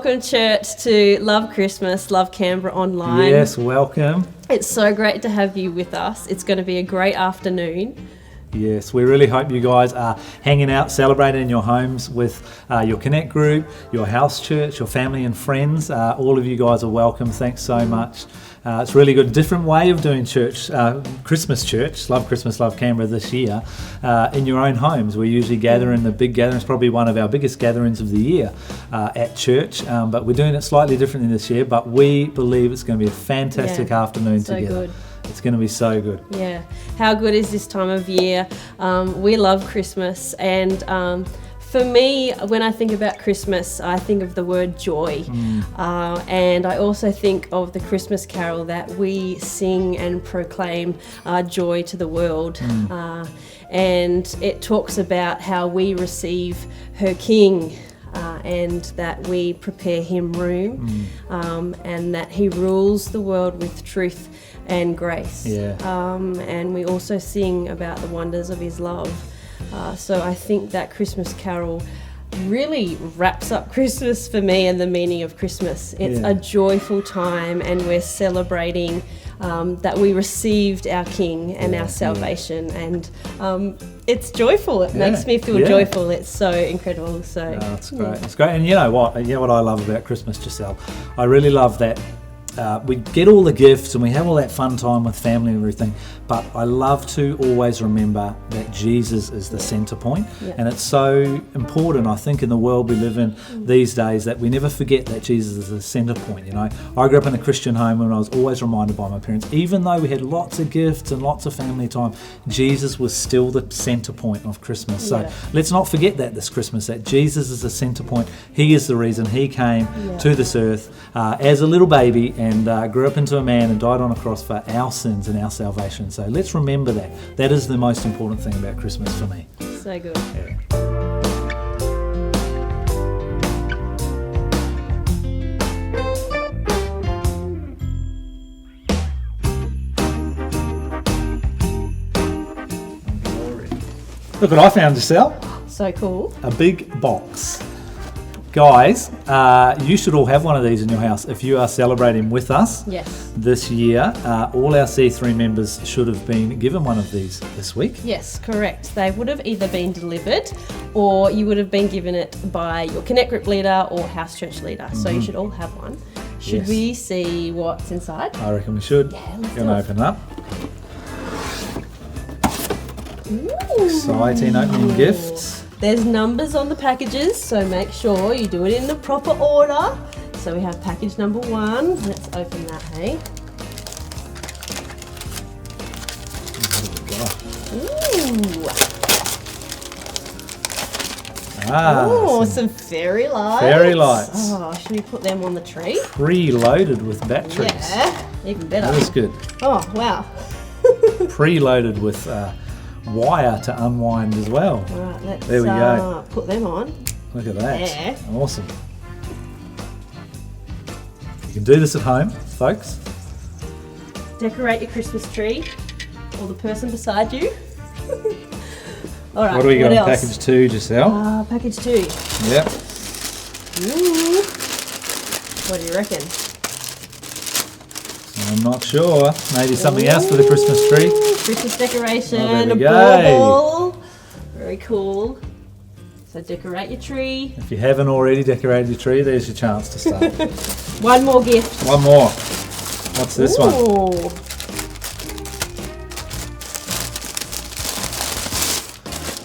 welcome, church, to Love Christmas, Love Canberra Online. Yes, welcome. It's so great to have you with us. It's going to be a great afternoon. Yes, we really hope you guys are hanging out, celebrating in your homes with your Connect group, your house church, your family and friends. All of you guys are welcome. Thanks so much. It's really good. Different way of doing church, Christmas church, Love Christmas, Love Canberra this year, in your own homes. We usually gather in the big gatherings, probably one of our biggest gatherings of the year at church, but we're doing it slightly differently this year, but we believe it's going to be a fantastic afternoon together. Good. It's going to be so good. Yeah. How good is this time of year? We love Christmas, and for me, when I think about Christmas, I think of the word joy. And I also think of the Christmas carol that we sing and proclaim joy to the world. And it talks about how we receive her King. And that we prepare him room, and that he rules the world with truth and grace. And we also sing about the wonders of his love. So I think that Christmas carol really wraps up Christmas for me and the meaning of Christmas. It's a joyful time, and we're celebrating that we received our King and our salvation, and it's joyful. It makes me feel joyful. It's so incredible. So it's great. It's great. And you know what I love about Christmas, Giselle? I really love that we get all the gifts and we have all that fun time with family and everything, but I love to always remember that Jesus is the centre point. And it's so important, I think, in the world we live in these days, that we never forget that Jesus is the centre point. You know, I grew up in a Christian home, and I was always reminded by my parents, even though we had lots of gifts and lots of family time, Jesus was still the centre point of Christmas. So let's not forget that this Christmas, that Jesus is the centre point. He is the reason he came to this earth as a little baby, and grew up into a man and died on a cross for our sins and our salvation. So let's remember that. That is the most important thing about Christmas for me. So good. Look what I found, Giselle. So cool. A big box. Guys, you should all have one of these in your house if you are celebrating with us this year. All our C3 members should have been given one of these this week. Yes, correct. They would have either been delivered, or you would have been given it by your Connect group leader or house church leader. So you should all have one. Should we see what's inside? I reckon we should. Yeah, let's Gonna open it up. Exciting opening gifts. There's numbers on the packages, so make sure you do it in the proper order. So we have package number 1. Let's open that, hey? Ooh. Some fairy lights. Fairy lights. Oh, should we put them on the tree? Preloaded with batteries. Yeah, even better. That is good. Oh, wow. Preloaded with wire to unwind as well. Right, let's there we go. Put them on. Look at that. Yeah. Awesome. You can do this at home, folks. Decorate your Christmas tree, or the person beside you. All right. What do we got in else? package 2, Giselle? Package 2. Yep. Ooh. What do you reckon? I'm not sure. Maybe something else for the Christmas tree. Christmas decoration, there a we go. bauble. Very cool. So decorate your tree. If you haven't already decorated your tree, there's your chance to start. One more gift. One more. What's this one?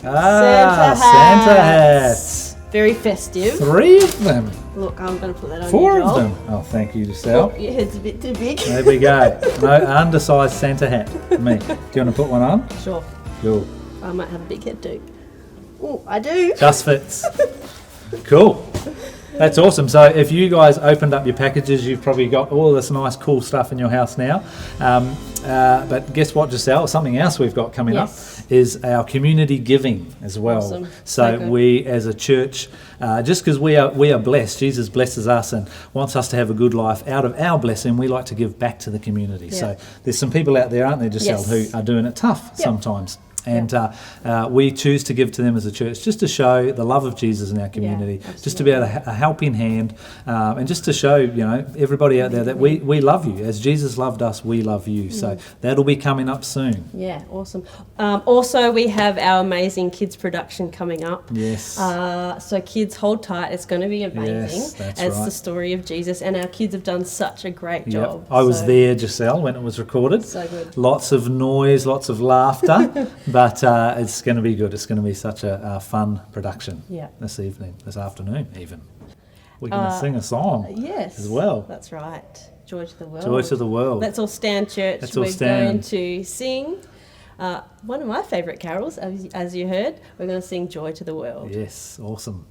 Santa hats. Very festive. 3 of them. Look, I'm going to put that on 4 you, of them. Oh, thank you, Giselle. Oh, your head's a bit too big. There we go. No undersized Santa hat for me. Do you want to put one on? Sure. Cool. I might have a big head too. Oh, I do. Just fits. Cool. That's awesome. So if you guys opened up your packages, you've probably got all this nice cool stuff in your house now. But guess what, Giselle? Something else we've got coming up is our community giving as well. Awesome. So we as a church, just because we are blessed, Jesus blesses us and wants us to have a good life. Out of our blessing, we like to give back to the community. So there's some people out there, aren't there, Giselle, who are doing it tough sometimes. And we choose to give to them as a church, just to show the love of Jesus in our community, just to be able to a helping hand, and just to show, everybody out there that we love you. As Jesus loved us, we love you. So that'll be coming up soon. Yeah, awesome. Also, we have our amazing kids production coming up. Yes. So kids, hold tight. It's going to be amazing. Yes, that's it's right. the story of Jesus, and our kids have done such a great job. I was there, Giselle, when it was recorded. So good. Lots of noise, lots of laughter, but it's going to be good. It's going to be such a fun production this afternoon even. We're going to sing a song as well. That's right. Joy to the world. Joy to the world. Let's all stand, church. We're going to sing one of my favourite carols, as you heard. We're going to sing Joy to the World. Yes, awesome.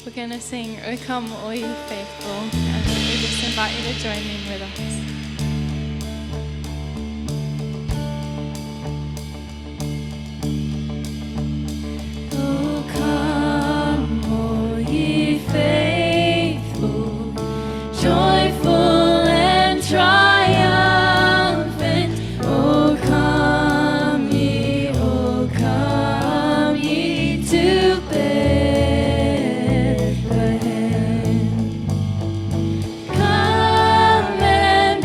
We're going to sing, O Come All Ye Faithful, and we just invite you to join in with us. Come and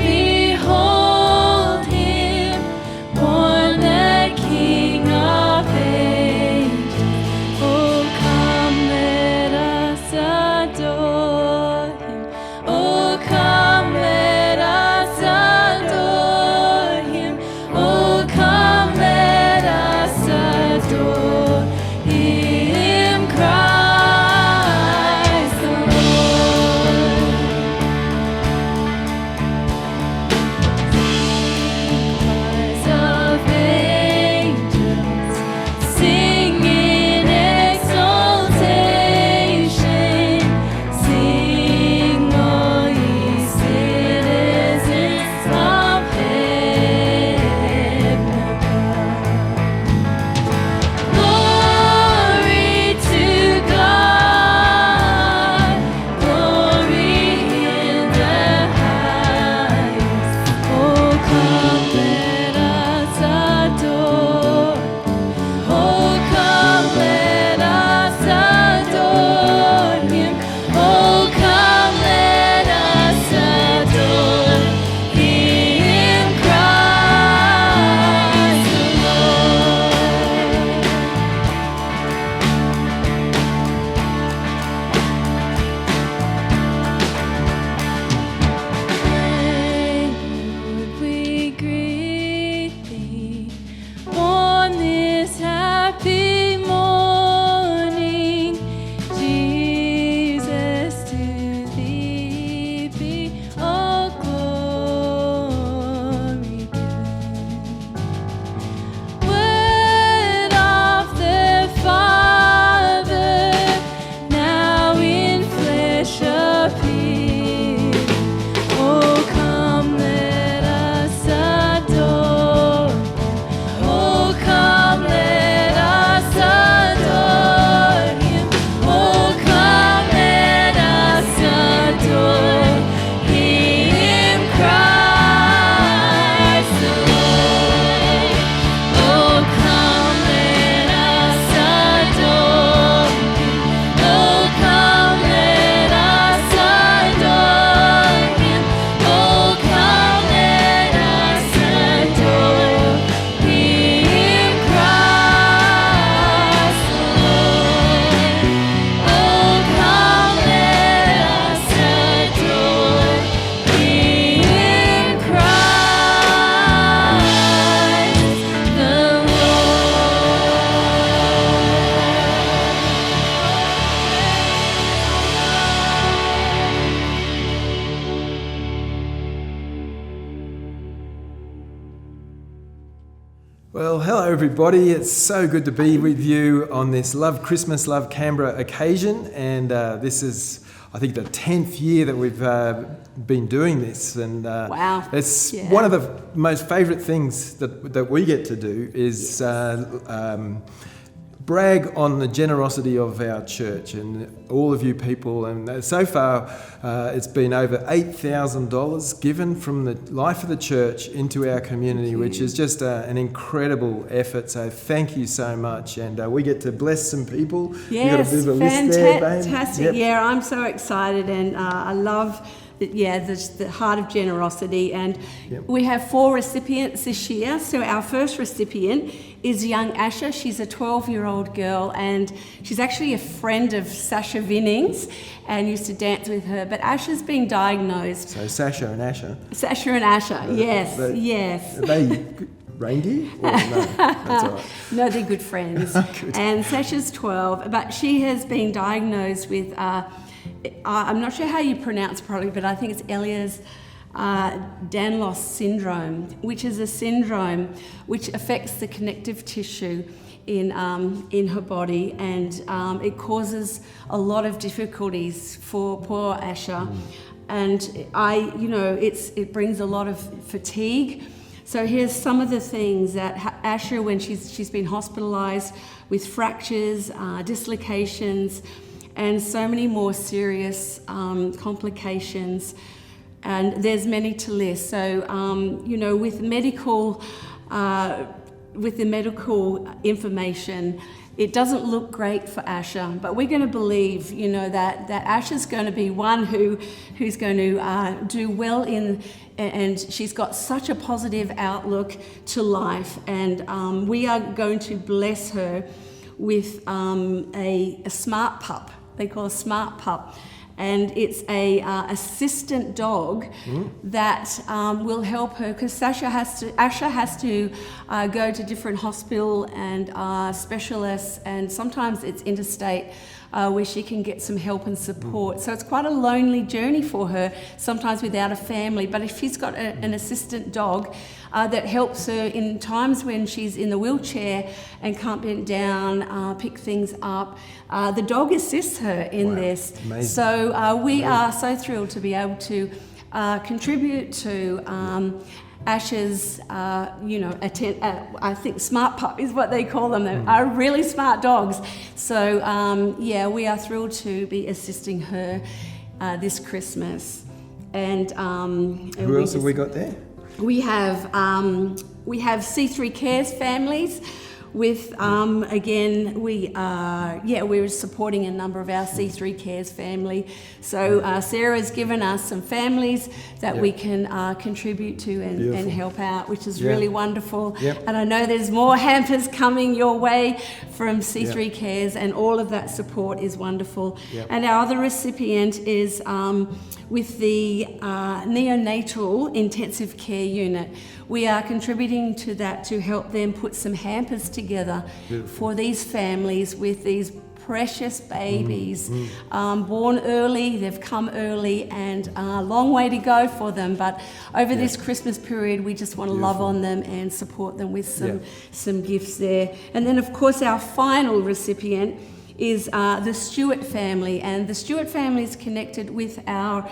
Well, hello everybody. It's so good to be with you on this Love Christmas, Love Canberra occasion. And this is, I think, the 10th year that we've been doing this. And Wow. it's Yeah. one of the most favourite things that we get to do is brag on the generosity of our church and all of you people. And so far, it's been over $8,000 given from the life of the church into our community, which is just an incredible effort. So thank you so much. And we get to bless some people. You got a bit of a list there, babe? Fantastic. Yep. Yeah, I'm so excited, and I love the heart of generosity. And Yep. we have 4 recipients this year. So our first recipient is young Asha. She's a 12-year-old girl, and she's actually a friend of Sasha Vinnings and used to dance with her. But Asha's been diagnosed. So Sasha and Asha. Sasha and Asha, yes, yes. Are they reindeer? Or no? That's all right. No, they're good friends. Good. And Sasha's 12, but she has been diagnosed with, I'm not sure how you pronounce it probably, but I think it's Ehlers-Danlos syndrome, which is a syndrome which affects the connective tissue in her body, and it causes a lot of difficulties for poor Asha. And it brings a lot of fatigue. So here's some of the things that Asha, when she's been hospitalised with fractures, dislocations, and so many more serious complications. And there's many to list. So, with the medical information, it doesn't look great for Asha, but we're going to believe, that Asha's going to be one who's going to do well and she's got such a positive outlook to life. And we are going to bless her with a smart pup. They call a smart pup. And it's a assistant dog that will help her, because Asha has to go to different hospital and specialists, and sometimes it's interstate where she can get some help and support. So it's quite a lonely journey for her, sometimes without a family. But if she's got an assistant dog that helps her in times when she's in the wheelchair and can't bend down, pick things up, the dog assists her in this. Amazing. So we are so thrilled to be able to contribute to Asha's, I think smart pup is what they call them. They are really smart dogs. So we are thrilled to be assisting her this Christmas. And Who else have we got there? We have C3 Cares families. With again, we're supporting a number of our C3 Cares family. So Sarah's given us some families that we can contribute to and help out, which is really wonderful. Yep. And I know there's more hampers coming your way from C3 Cares, and all of that support is wonderful. Yep. And our other recipient is with the neonatal intensive care unit. We are contributing to that to help them put some hampers together for these families with these precious babies, born early, they've come early, and a long way to go for them. But over this Christmas period, we just want to love on them and support them with some gifts there. And then, of course, our final recipient is the Stewart family, and the Stewart family is connected with our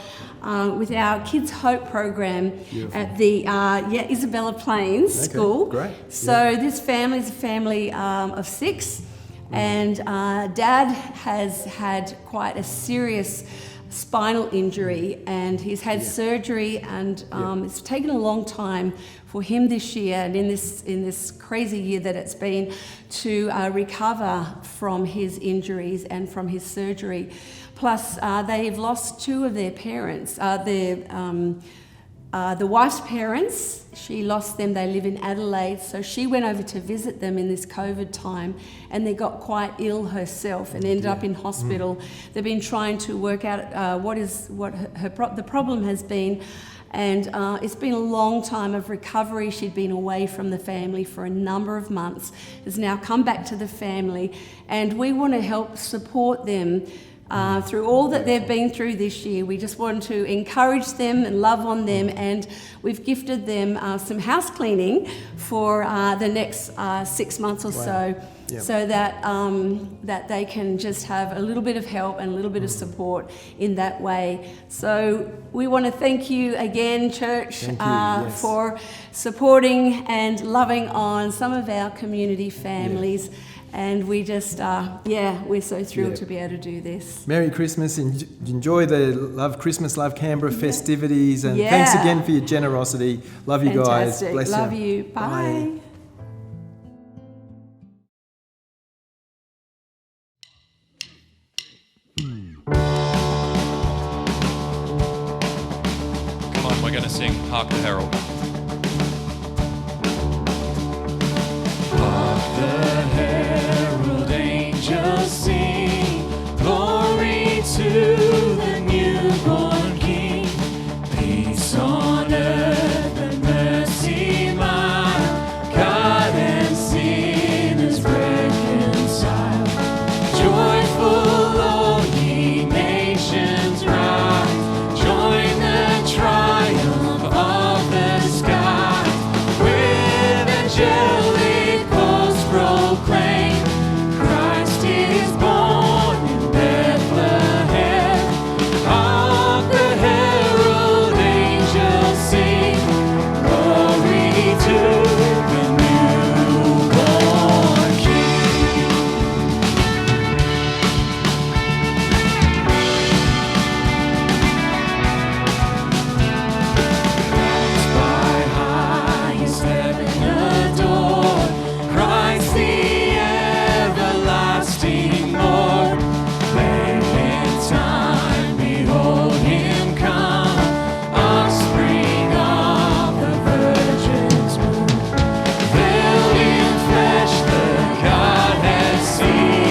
Kids Hope program at the Isabella Plains School. Great. So this family is a family of 6, and Dad has had quite a serious spinal injury, and he's had surgery, and it's taken a long time for him this year, and in this crazy year that it's been, to recover from his injuries and from his surgery. Plus, they've lost 2 of their parents. The wife's parents, she lost them. They live in Adelaide, so she went over to visit them in this COVID time, and they got quite ill herself and ended up in hospital. They've been trying to work out what the problem has been, and it's been a long time of recovery. She'd been away from the family for a number of months, has now come back to the family, and we want to help support them through all that they've been through this year. We just want to encourage them and love on them, and we've gifted them some house cleaning for the next 6 months or so. Yep. So that that they can just have a little bit of help and a little bit of support in that way. So we want to thank you again, church, yes. for supporting and loving on some of our community families. And we just, we're so thrilled to be able to do this. Merry Christmas. Enjoy the Christmas Love Canberra festivities. And thanks again for your generosity. Love you guys. Bless Love you. Bye. Come on, we're going to sing Hark the Herald. Hark the herald angels sing, glory to the newborn King, peace on earth and mercy mild, God and sinners reconciled. Joyful all ye nations rise, join the triumph of the sky, with angelic hosts proclaim, Christ is born in Bethlehem. Hark the herald angels sing, glory to the newborn King. By highest heaven adored, Christ the everlasting Lord. Babe in time, behold him come, offspring of the Virgin's womb. Veiled in flesh, the Godhead see,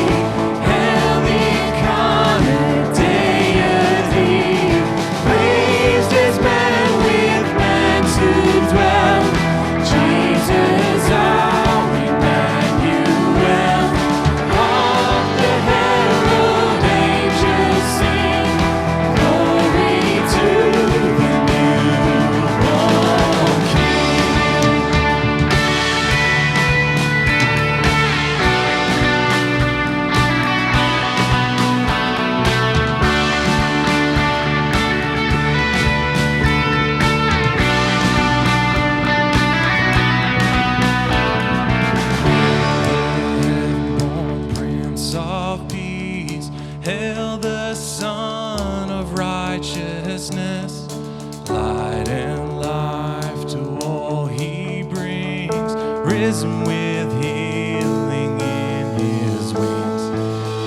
hail the incarnate deity, raised as man with man to dwell, Jesus our Emmanuel. Hark the herald angels sing, glory to the newborn King. Born Prince of Peace, hail the Son of Righteousness, light and life to all he brings, risen with healing in his wings.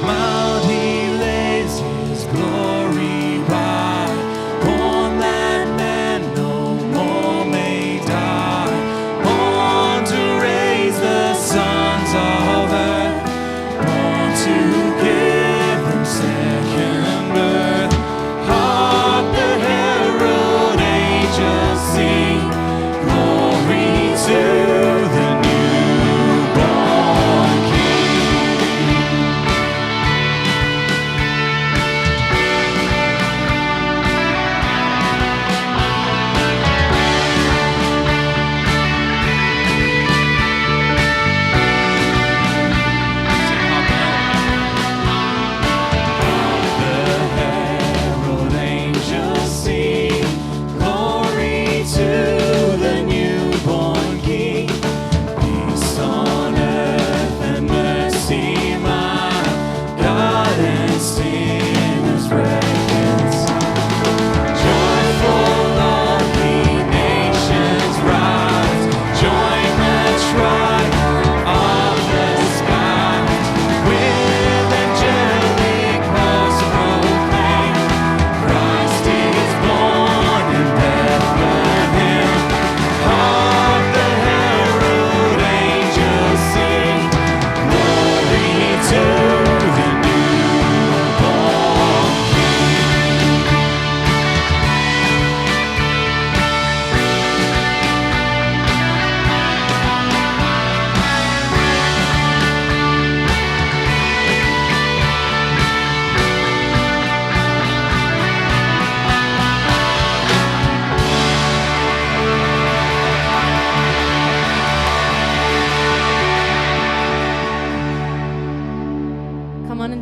Mild he lays his glory by, born that man no more may die, born to raise the sons of earth, born to give them second birth. Hark the herald angels sing, glory to the newborn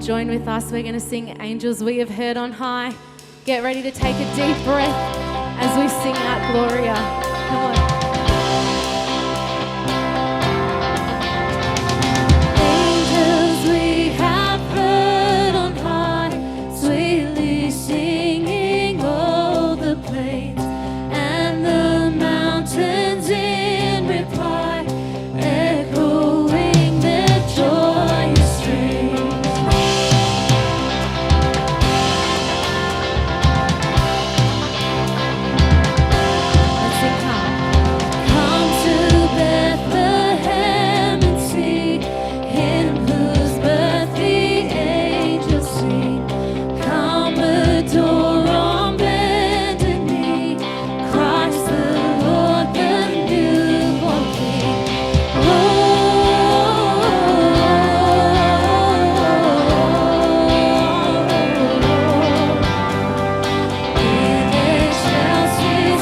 join with us. We're going to sing Angels We Have Heard on High. Get ready to take a deep breath as we sing out Gloria. Come on. Angels we have heard on high, sweetly singing all the plains and the mountains in reply, echoing their joyous strains. Let's sing, come to Bethlehem and see Him whose birth the angels sing. Come adore on bended knee, Christ the Lord, the newborn King. In excelsis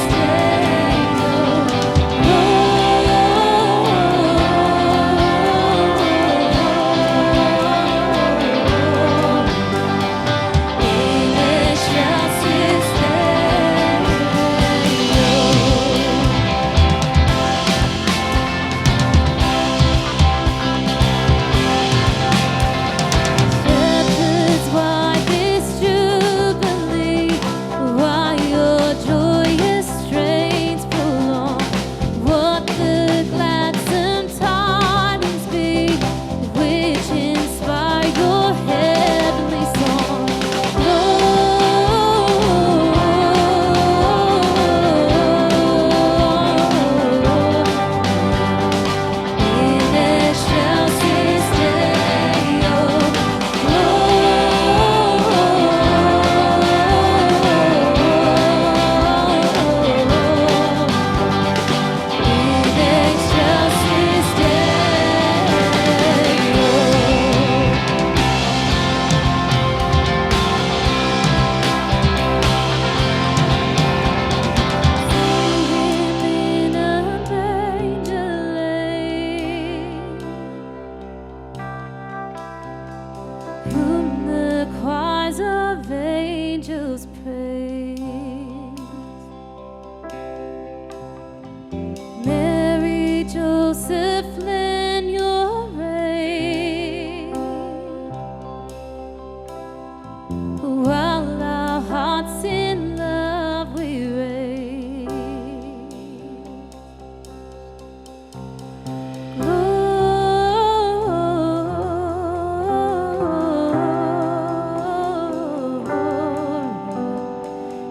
Shepherds, why this jubilee? Why your joyous strains prolong? What the gladsome tidings be, which inspire your heavenly song? In excelsis Deo, in excelsis in a manger laid, whom the choirs of angels praise. Mary, Joseph, lend your aid, while our hearts in love we raise.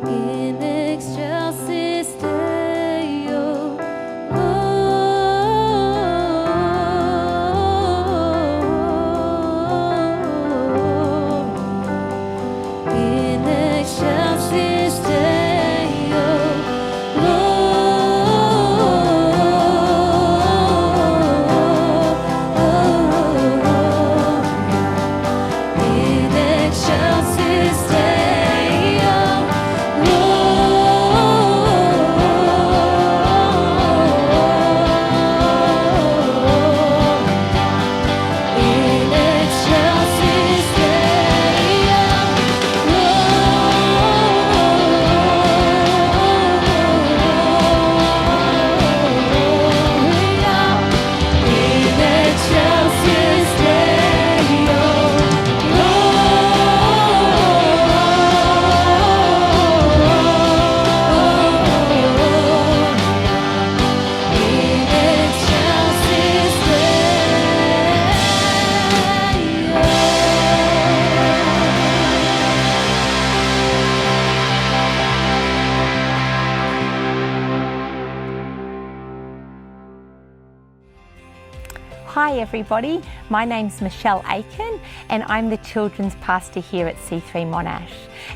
In excelsis Deo, in excelsis in excelsis in excelsis in excelsis in excelsis Hi everybody, my name's Michelle Aiken and I'm the children's pastor here at C3 Monash.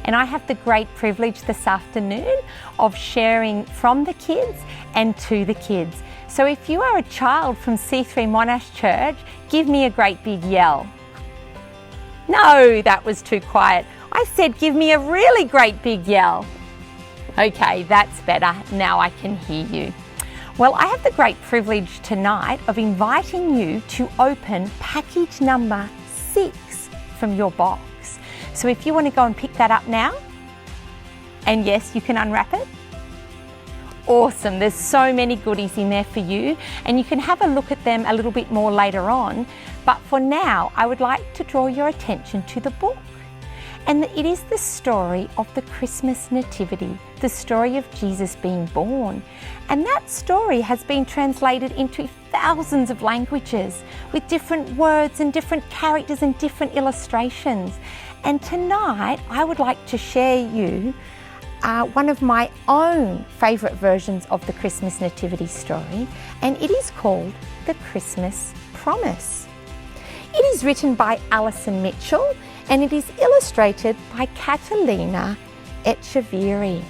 And I have the great privilege this afternoon of sharing from the kids and to the kids. So if you are a child from C3 Monash Church, give me a great big yell. No, that was too quiet. I said give me a really great big yell. Okay, that's better. Now I can hear you. Well, I have the great privilege tonight of inviting you to open package number 6 from your box. So if you want to go and pick that up now, and yes, you can unwrap it. Awesome, there's so many goodies in there for you, and you can have a look at them a little bit more later on. But for now, I would like to draw your attention to the book. And it is the story of the Christmas Nativity, the story of Jesus being born. And that story has been translated into thousands of languages with different words and different characters and different illustrations. And tonight, I would like to share you one of my own favourite versions of the Christmas Nativity story, and it is called The Christmas Promise. It is written by Alison Mitchell, and it is illustrated by Catalina Echeverri.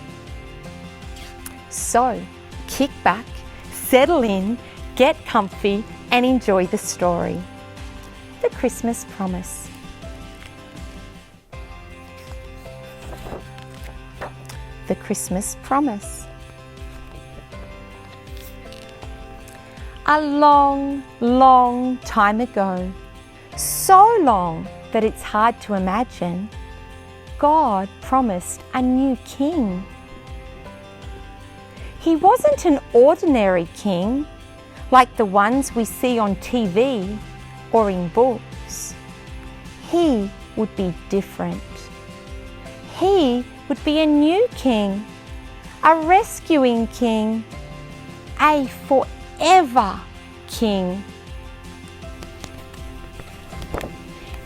So, kick back, settle in, get comfy, and enjoy the story. The Christmas Promise. The Christmas Promise. A long, long time ago, so long that it's hard to imagine, God promised a new king. He wasn't an ordinary king like the ones we see on TV or in books. He would be different. He would be a new king, a rescuing king, a forever king.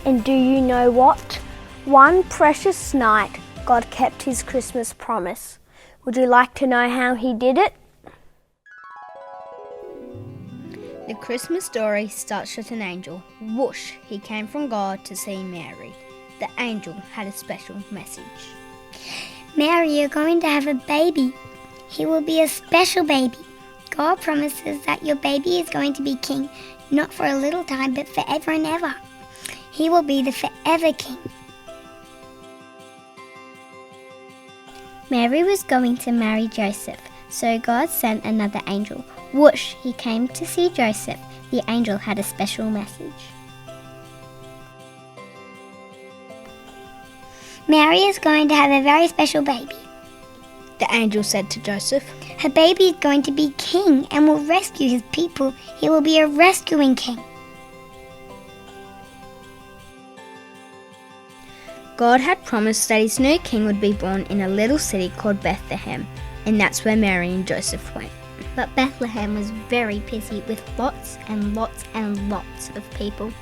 And do you know what? One precious night, God kept his Christmas promise. Would you like to know how he did it? The Christmas story starts with an angel. Whoosh, he came from God to see Mary. The angel had a special message. Mary, you're going to have a baby. He will be a special baby. God promises that your baby is going to be king, not for a little time, but forever and ever. He will be the forever king. Mary was going to marry Joseph, so God sent another angel. Whoosh, he came to see Joseph. The angel had a special message. Mary is going to have a very special baby. The angel said to Joseph, her baby is going to be king and will rescue his people. He will be a rescuing king. God had promised that his new king would be born in a little city called Bethlehem, and that's where Mary and Joseph went. But Bethlehem was very busy with lots and lots and lots of people.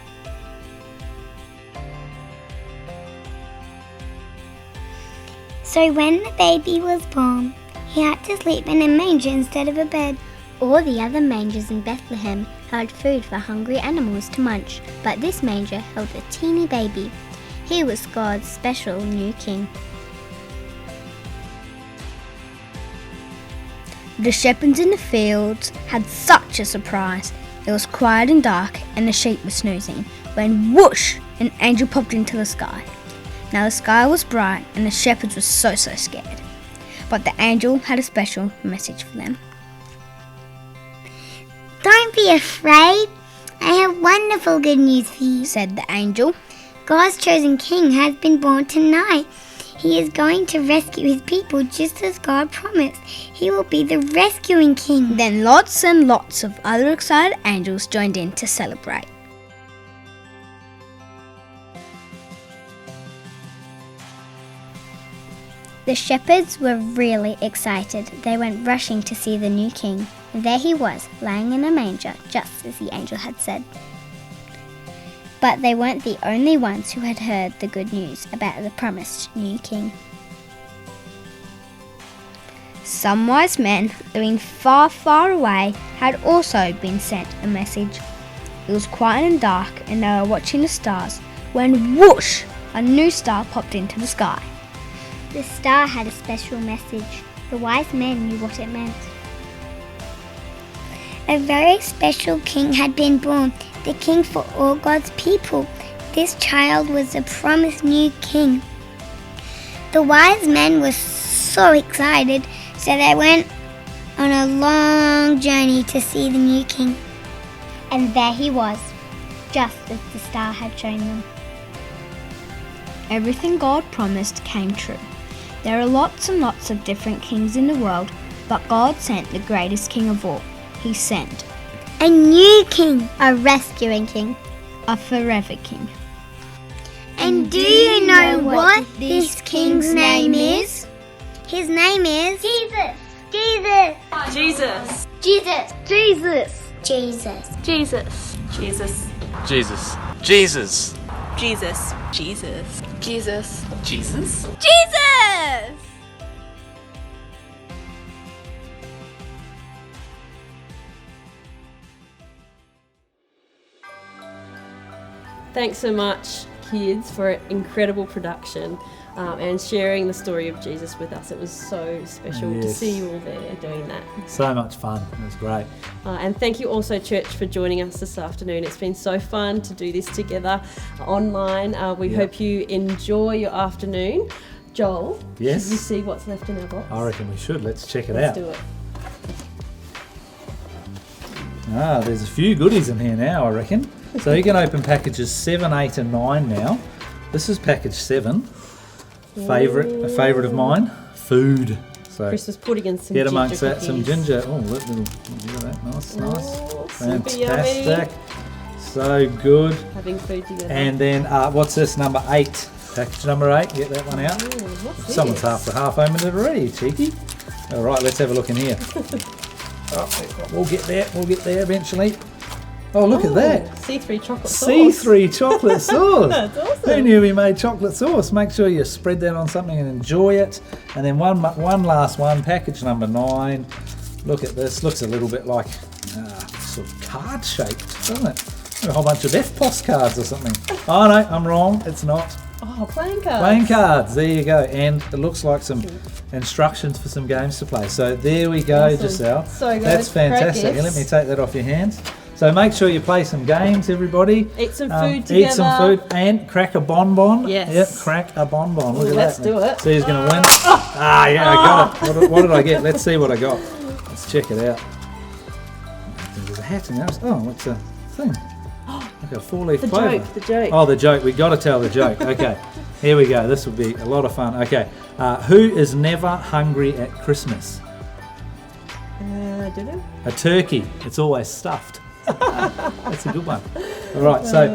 So when the baby was born, he had to sleep in a manger instead of a bed. All the other mangers in Bethlehem held food for hungry animals to munch, but this manger held a teeny baby. He was God's special new king. The shepherds in the fields had such a surprise. It was quiet and dark, and the sheep were snoozing, when whoosh, an angel popped into the sky. Now the sky was bright, and the shepherds were so scared. But the angel had a special message for them. Don't be afraid. I have wonderful good news for you, said the angel. God's chosen king has been born tonight. He is going to rescue his people just as God promised. He will be the rescuing king. Then lots and lots of other excited angels joined in to celebrate. The shepherds were really excited. They went rushing to see the new king. There he was, lying in a manger, just as the angel had said. But they weren't the only ones who had heard the good news about the promised new king. Some wise men living far, far away had also been sent a message. It was quiet and dark, and they were watching the stars when whoosh, a new star popped into the sky. The star had a special message. The wise men knew what it meant. A very special king had been born, the king for all God's people. This child was the promised new king. The wise men were so excited, so they went on a long journey to see the new king. And there he was, just as the star had shown them. Everything God promised came true. There are lots and lots of different kings in the world, but God sent the greatest king of all. He sent A new king, a rescuing king. a forever king. And do you know what this king's name is? His name is Jesus. Jesus. Jesus. Jesus. Jesus. Jesus. Jesus. Jesus. Jesus. Jesus. Jesus. Jesus. Jesus. Jesus. Jesus. Thanks so much, kids, for an incredible production and sharing the story of Jesus with us. It was so special to Yes. see you all there doing that. So much fun. It was great. And thank you also, church, for joining us this afternoon. It's been so fun to do this together online. We hope you enjoy your afternoon. Joel, Yes? should we see what's left in our box? I reckon we should. Let's check it Let's out. do it. There's a few goodies in here now, I reckon. So you can open packages 7, 8 and 9 now. This is package 7. A favourite of mine, food. So Christmas pudding and some get ginger amongst that, some cookies. ginger. Oh, look at that. Nice. Super Fantastic. yummy. So good. Having food together. And then, what's this, number 8? Package number 8, get that one out. Ooh, what's Someone's this? half opened it already, cheeky. All right, let's have a look in here. We'll get there eventually. Oh, look at that. C3 chocolate sauce. C3 chocolate sauce. That's awesome. Who knew we made chocolate sauce? Make sure you spread that on something and enjoy it. And then one last one, package number 9. Look at this. Looks a little bit like sort of card shaped, doesn't it? A whole bunch of FPOS cards or something. Oh no, I'm wrong. It's not. Oh, playing cards. Playing cards. There you go. And it looks like some instructions for some games to play. So there we go, Awesome. Giselle. So good. That's fantastic. Great And let me gifts. take that off your hands. So make sure you play some games, everybody. Eat some food Eat some together. food and crack a bonbon. Yes. Yep, crack a bonbon. Look Ooh, at let's that. do it. So who's going to win? I got it. What did I get? Let's see what I got. Let's check it out. There's a hat in there. Oh, what's a thing? Like a 4-leaf clover. The joke. Oh, the joke. We got to tell the joke. Okay, here we go. This will be a lot of fun. Okay, who is never hungry at Christmas? Did it? A turkey. It's always stuffed. That's a good one. All right, so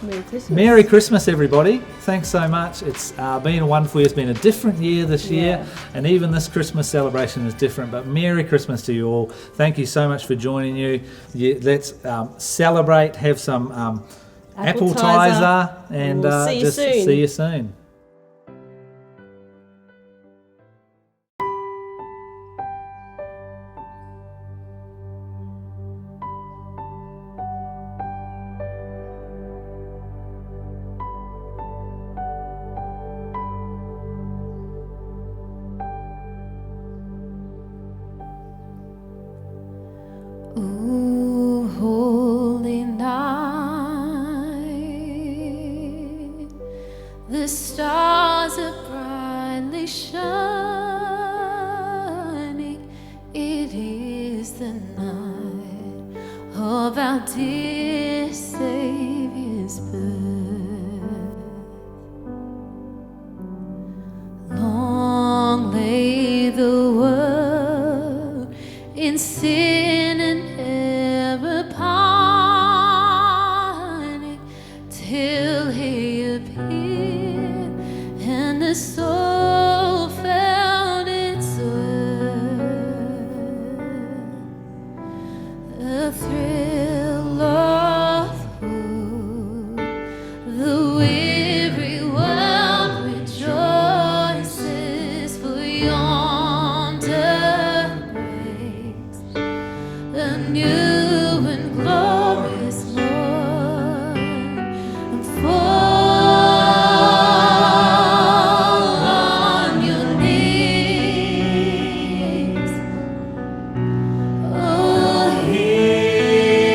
Merry Christmas. Merry Christmas, everybody. Thanks so much. It's been a wonderful year. It's been a different year this year, and even this Christmas celebration is different, but Merry Christmas to you all. Thank you so much for joining you. Let's celebrate, have some appetizer, and We'll see you just soon. see you soon. Ooh, holy night, the stars are brightly shining. It is the night of our dear Saviour's birth. Long lay the world in sin and ever pining, till He appeared and the soul found its worth. The thrill of hope, the weary world rejoices, for yonder breaks the new and glorious morn, and fall on your knees. Oh, hear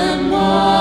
the morning.